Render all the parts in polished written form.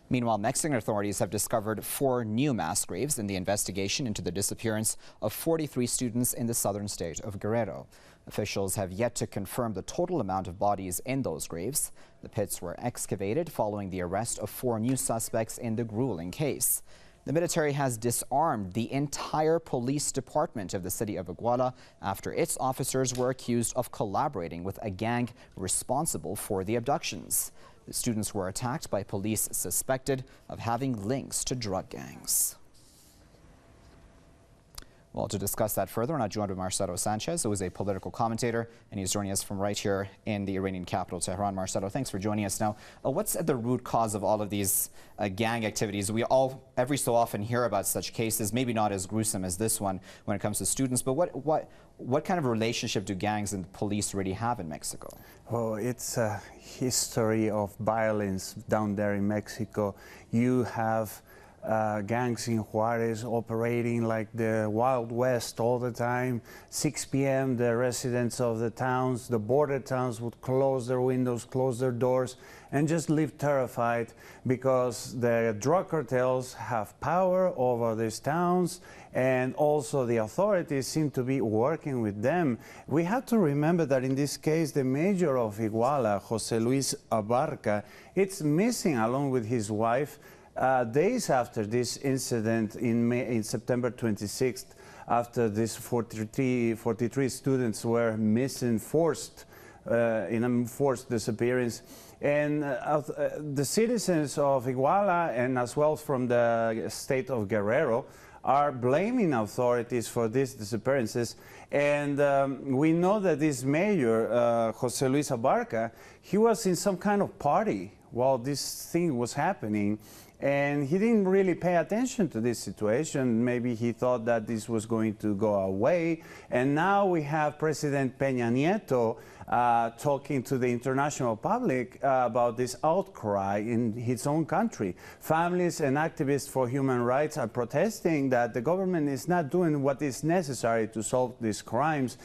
Meanwhile, Mexican authorities have discovered 4 new mass graves in the investigation into the disappearance of 43 students in the southern state of Guerrero. Officials have yet to confirm the total amount of bodies in those graves. The pits were excavated following the arrest of 4 new suspects in the grueling case. The military has disarmed the entire police department of the city of Iguala after its officers were accused of collaborating with a gang responsible for the abductions. The students were attacked by police suspected of having links to drug gangs. Well, to discuss that further, we're now joined by Marcelo Sanchez, who is a political commentator, and he's joining us from right here in the Iranian capital, Tehran. Marcelo, thanks for joining us. Now, what's at the root cause of all of these gang activities? We all, every so often, hear about such cases, maybe not as gruesome as this one when it comes to students, but what kind of relationship do gangs and police really have in Mexico? Oh, it's a history of violence down there in Mexico. You have gangs in Juarez operating like the Wild West all the time. 6 p.m. the residents of the towns, the border towns, would close their windows, close their doors, and just live terrified because the drug cartels have power over these towns, and also the authorities seem to be working with them. We have to remember that in this case, the mayor of Iguala, Jose Luis Abarca, it's missing along with his wife. Days after this incident in September 26th, after these 43 students were missing, in a forced disappearance, and the citizens of Iguala and as well from the state of Guerrero are blaming authorities for these disappearances. And we know that this mayor, Jose Luis Abarca, he was in some kind of party while this thing was happening. And he didn't really pay attention to this situation. Maybe he thought that this was going to go away. And now we have President Peña Nieto talking to the international public about this outcry in his own country. Families and activists for human rights are protesting that the government is not doing what is necessary to solve these crimes.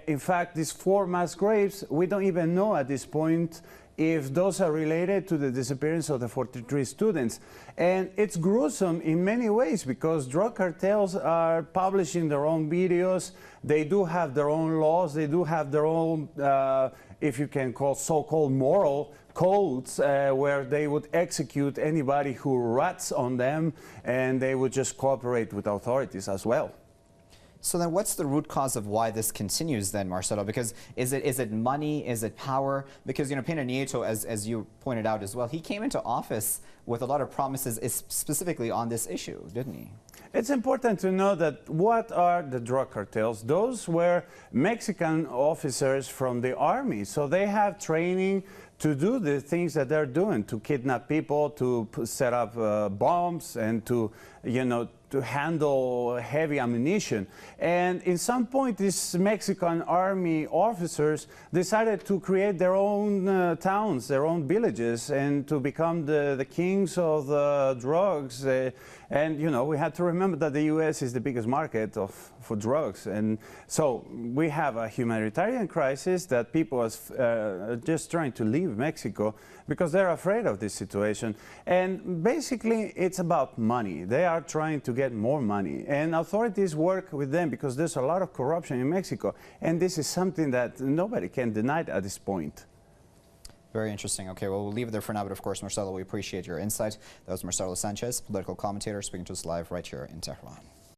In fact, these 4 mass graves, we don't even know at this point if those are related to the disappearance of the 43 students. And it's gruesome in many ways because drug cartels are publishing their own videos. They do have their own laws. They do have their own, if you can call so-called moral codes, where they would execute anybody who rats on them, and they would just cooperate with authorities as well. So then what's the root cause of why this continues then, Marcelo? Because is it money? Is it power? Because, you know, Peña Nieto, as you pointed out as well, he came into office with a lot of promises specifically on this issue, didn't he? It's important to know that what are the drug cartels? Those were Mexican officers from the army. So they have training to do the things that they're doing, to kidnap people, to set up bombs, and to, you know, to handle heavy ammunition. And in some point, these Mexican army officers decided to create their own towns, their own villages, and to become the kings of the drugs. And, you know, we had to remember that the U.S. is the biggest market for drugs. And so we have a humanitarian crisis that people are just trying to leave Mexico because they're afraid of this situation. And basically, it's about money. They are trying to get more money. And authorities work with them because there's a lot of corruption in Mexico. And this is something that nobody can deny at this point. Very interesting. Okay, well, we'll leave it there for now, but of course, Marcelo, we appreciate your insight. That was Marcelo Sanchez, political commentator, speaking to us live right here in Tehran.